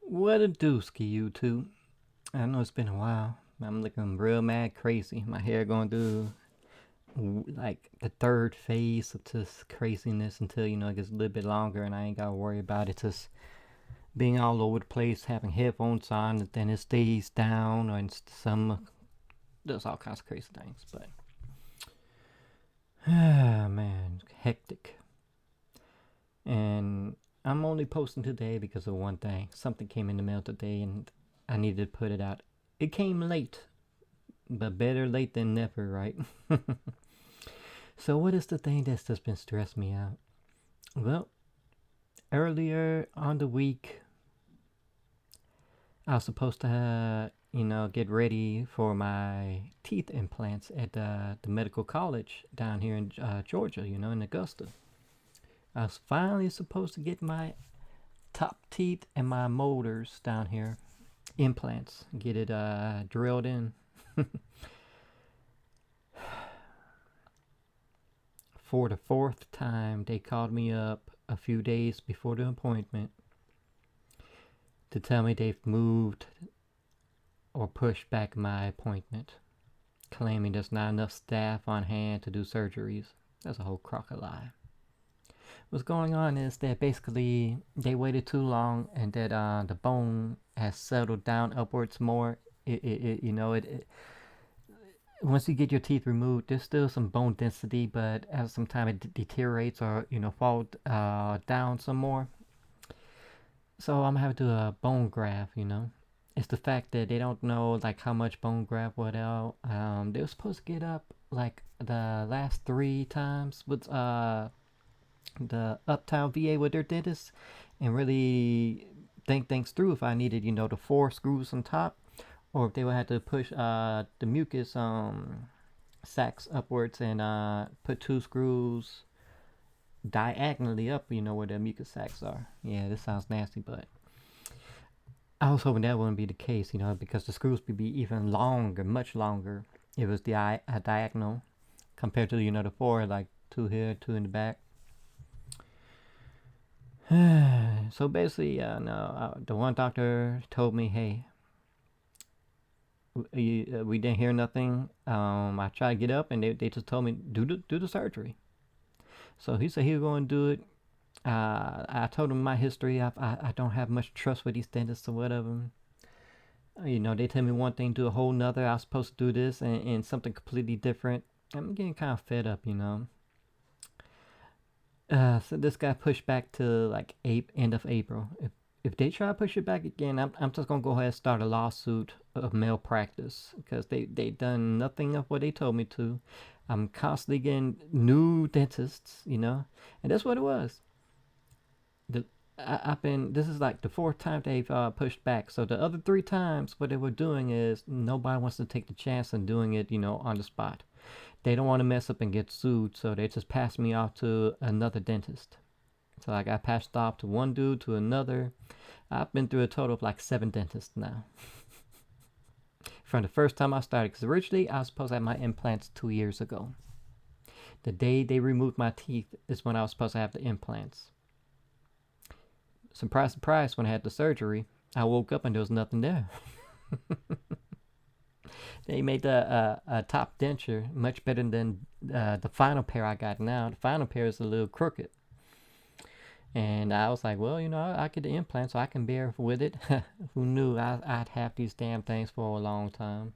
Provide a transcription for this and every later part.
What a dooski, you two. I know it's been a while. I'm looking real mad crazy. My hair going through like the third phase of just craziness until it gets a little bit longer and I ain't gotta worry about it just being all over the place, having headphones on, and then it stays down, or some does all kinds of crazy things. But man, hectic. And I'm only posting today because of one thing. Something came in the mail today and I needed to put it out. It came late, but better late than never, right? So, what is the thing that's just been stressing me out? Well, earlier on the week, I was supposed to, get ready for my teeth implants at the medical college down here in Georgia, in Augusta. I was finally supposed to get my top teeth and my molars down here, implants, get it drilled in. For the fourth time, they called me up a few days before the appointment to tell me they've moved or pushed back my appointment, claiming there's not enough staff on hand to do surgeries. That's a whole crock of lie. What's going on is that basically they waited too long and that the bone has settled down upwards more. It once you get your teeth removed, there's still some bone density, but as some time it deteriorates or fall down some more. So I'm having to do a bone graft. It's the fact that they don't know like how much bone graft what else. They were supposed to get up like the last three times with the Uptown VA with their dentist and really think things through if I needed the four screws on top or if they would have to push the mucus sacs upwards and put two screws diagonally up, where the mucus sacs are. Yeah, this sounds nasty, but I was hoping that wouldn't be the case, because the screws would be even longer, much longer. It was the diagonal compared to the four, like two here, two in the back. So basically, no, the one doctor told me, hey, we didn't hear nothing. I tried to get up, and they just told me do the surgery. So he said he was going to do it. I told him my history. I don't have much trust with these dentists or whatever. They tell me one thing, do a whole nother. I was supposed to do this and something completely different. I'm getting kind of fed up. So this got pushed back to like end of April. If they try to push it back again, I'm just gonna go ahead and start a lawsuit of malpractice because they done nothing of what they told me to. I'm constantly getting new dentists, and that's what it was. The I've been this is like the fourth time they've pushed back. So the other three times, what they were doing is nobody wants to take the chance on doing it, on the spot. They don't want to mess up and get sued, so they just pass me off to another dentist. So I got passed off to one dude to another. I've been through a total of like 7 dentists now. From the first time I started, because originally I was supposed to have my implants 2 years ago. The day they removed my teeth is when I was supposed to have the implants. Surprise, surprise, when I had the surgery, I woke up and there was nothing there. They made the top denture much better than the final pair I got now. The final pair is a little crooked. And I was like, well, I get the implant so I can bear with it. Who knew I'd have these damn things for a long time?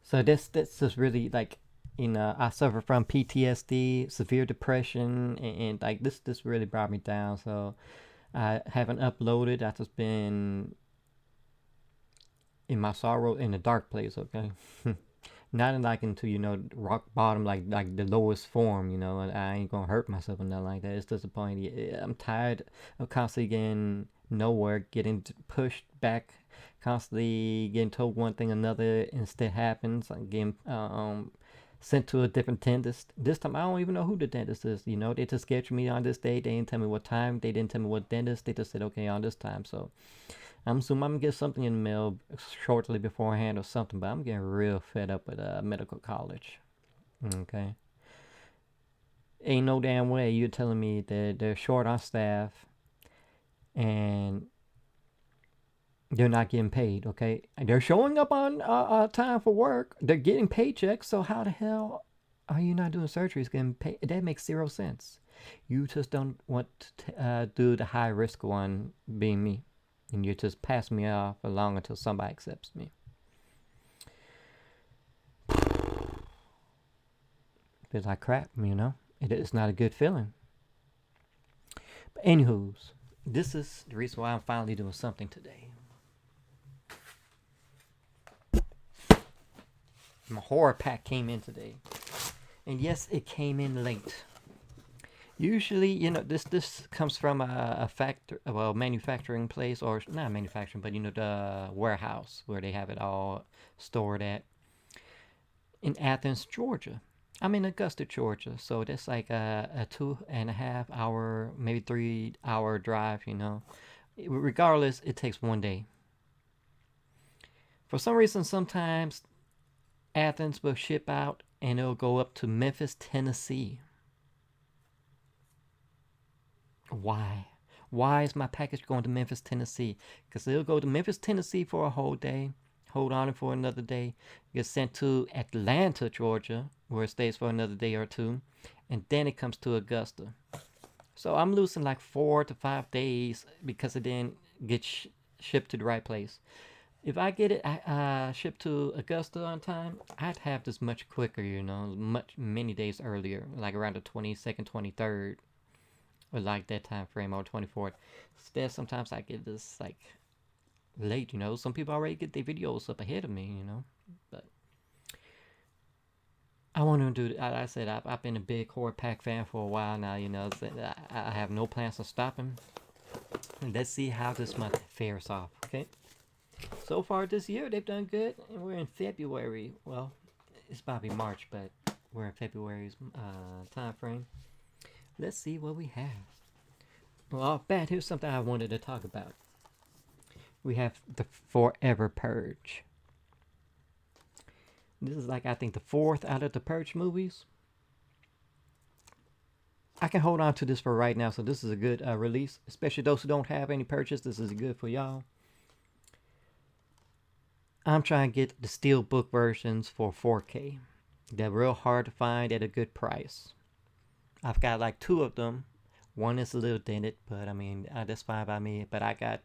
So this is really like, I suffer from PTSD, severe depression, and like this really brought me down. So I haven't uploaded. I've just been in my sorrow in a dark place. Okay. Not in like into rock bottom like the lowest form. I ain't gonna hurt myself or nothing like that. It's disappointing. I'm tired of constantly getting nowhere, getting pushed back, constantly getting told one thing another instead happens. Like getting sent to a different dentist. This time I don't even know who the dentist is. They just scheduled me on this day. They didn't tell me what time. They didn't tell me what dentist. They just said okay on this time. So I'm assuming I'm gonna get something in the mail shortly beforehand or something, but I'm getting real fed up with medical college. Okay. Ain't no damn way you're telling me that they're short on staff. and they're not getting paid. Okay, and they're showing up on time for work. They're getting paychecks. So how the hell are you not doing surgeries getting paid? That makes 0 sense. You just don't want to do the high risk one, being me, and you just pass me off along until somebody accepts me. Feels like crap, you know. It's not a good feeling. But anywho's, this is the reason why I'm finally doing something today. My horror pack came in today, and yes, it came in late. Usually, you know, this comes from a manufacturing place, or not manufacturing, but you know, the warehouse where they have it all stored at in Athens, Georgia. I'm in Augusta, Georgia, so that's like a 2.5 hour, maybe 3 hour drive. You know, regardless, it takes 1 day. For some reason, sometimes Athens will ship out and it'll go up to Memphis, Tennessee. Why? Why is my package going to Memphis, Tennessee? Because it'll go to Memphis, Tennessee for a whole day, hold on it for another day, get sent to Atlanta, Georgia, where it stays for another day or two, and then it comes to Augusta. So I'm losing like 4 to 5 days because it didn't get shipped to the right place. If I get it shipped to Augusta on time, I'd have this much quicker, you know, many days earlier, like around the 22nd, 23rd, or like that time frame, or 24th. Instead, sometimes I get this like late, you know. Some people already get their videos up ahead of me, you know. But I want to do, like I said, I've been a big horrorpack fan for a while now, you know. So I have no plans of stopping. Let's see how this month fares off, okay? So far this year, they've done good, and we're in February. Well, it's probably March, but we're in February's time frame. Let's see what we have. Well, off bat, here's something I wanted to talk about. We have the Forever Purge. This is like, I think, the 4th out of the Purge movies. I can hold on to this for right now, so this is a good release. Especially those who don't have any Purges, this is good for y'all. I'm trying to get the steelbook versions for 4K. They're real hard to find at a good price. I've got like 2 of them. One is a little dented, but I mean, that's fine by me. But I got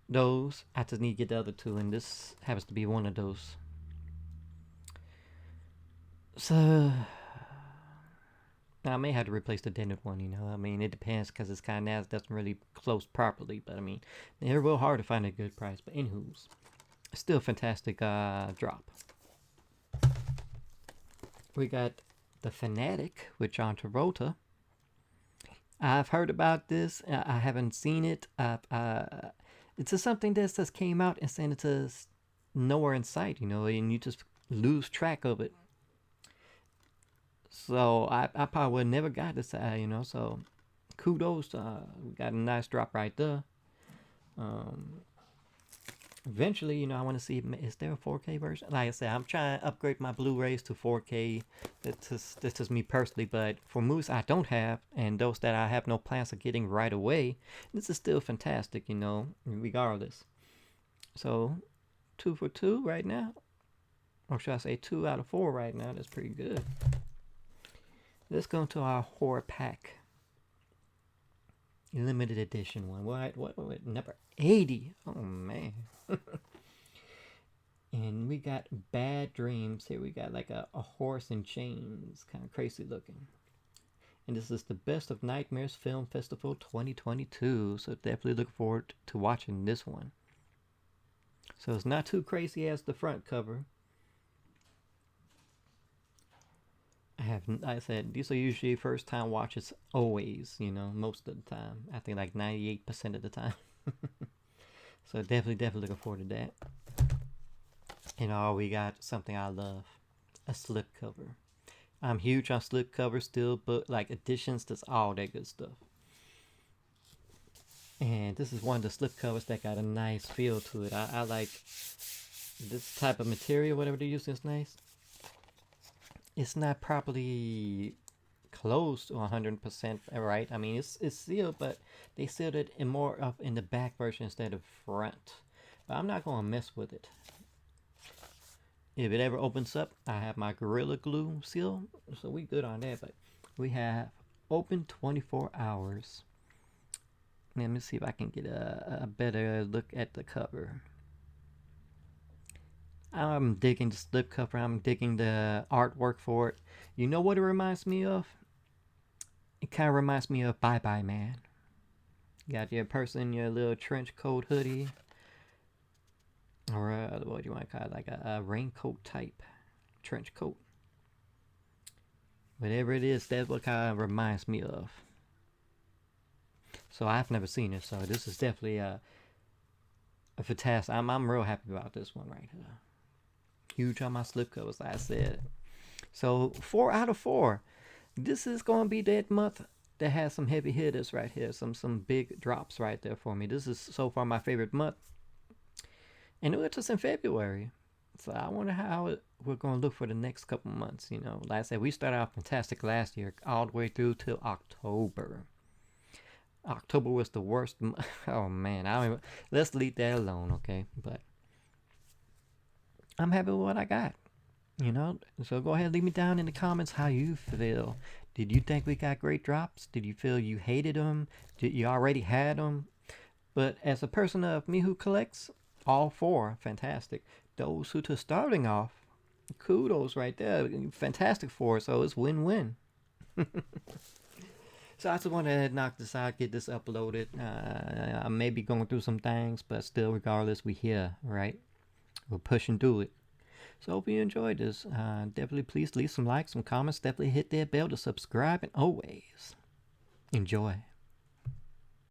those. I just need to get the other 2, and this happens to be one of those. So I may have to replace the dented one, you know. I mean, it depends, because it's kind of, it doesn't really close properly. But I mean, they're real hard to find a good price. But anywho's, still fantastic drop. We got The Fanatic with John Travolta. I've heard about this. I haven't seen it. It's just something that just came out and saying it's just nowhere in sight, you know, and you just lose track of it. So I probably would never got this, you know. So kudos. We got a nice drop right there. Eventually, you know, I want to see, is there a 4K version? Like I said, I'm trying to upgrade my Blu-rays to 4K. That's just me personally. But for movies I don't have, and those that I have no plans of getting right away, this is still fantastic, you know, regardless. So 2 for 2 right now. Or should I say 2 out of 4 right now? That's pretty good. Let's go into our horror pack. Limited edition one. What number 80? Oh man. And we got Bad Dreams here. We got like a horse in chains, kind of crazy looking. And this is the Best of Nightmares Film Festival 2022. So definitely looking forward to watching this one. So it's not too crazy as the front cover. Like I said, these are usually first time watches always, you know, most of the time. I think like 98% of the time. So definitely looking forward to that. And we got something I love, a slipcover. I'm huge on slipcovers still, but like editions, that's all that good stuff. And this is one of the slipcovers that got a nice feel to it. I like this type of material, whatever they're using is nice. It's not properly close to 100% right. I mean, it's sealed, but they sealed it in more up in the back version instead of front. But I'm not gonna mess with it. If it ever opens up, I have my Gorilla Glue seal, so we good on that. But we have open 24 hours. Let me see if I can get a better look at the cover. I'm digging the slip cover. I'm digging the artwork for it. You know what it reminds me of? It kind of reminds me of Bye Bye Man. You got your person in your little trench coat hoodie. Or what do you want to call it? Like a raincoat type trench coat. Whatever it is, that's what kind of reminds me of. So I've never seen it, so this is definitely a fantastic. I'm real happy about this one right here. Huge on my slipcovers, like I said. So 4 out of 4. This is going to be that month that has some heavy hitters right here. Some big drops right there for me. This is so far my favorite month. And it was just in February. So I wonder how we're going to look for the next couple months. You know, like I said, we started out fantastic last year all the way through till October. October was the worst. Oh man, let's leave that alone, okay? But I'm happy with what I got. You know, so go ahead and leave me down in the comments how you feel. Did you think we got great drops? Did you feel you hated them? Did you already had them? But as a person of me who collects, all 4 fantastic. Those who just starting off, kudos right there. Fantastic for, so it's win-win. So I just want to knock this out, get this uploaded. I may be going through some things, but still, regardless, we here, right? We're pushing through it. So hope you enjoyed this. Definitely please leave some likes, some comments. Definitely hit that bell to subscribe, and always enjoy.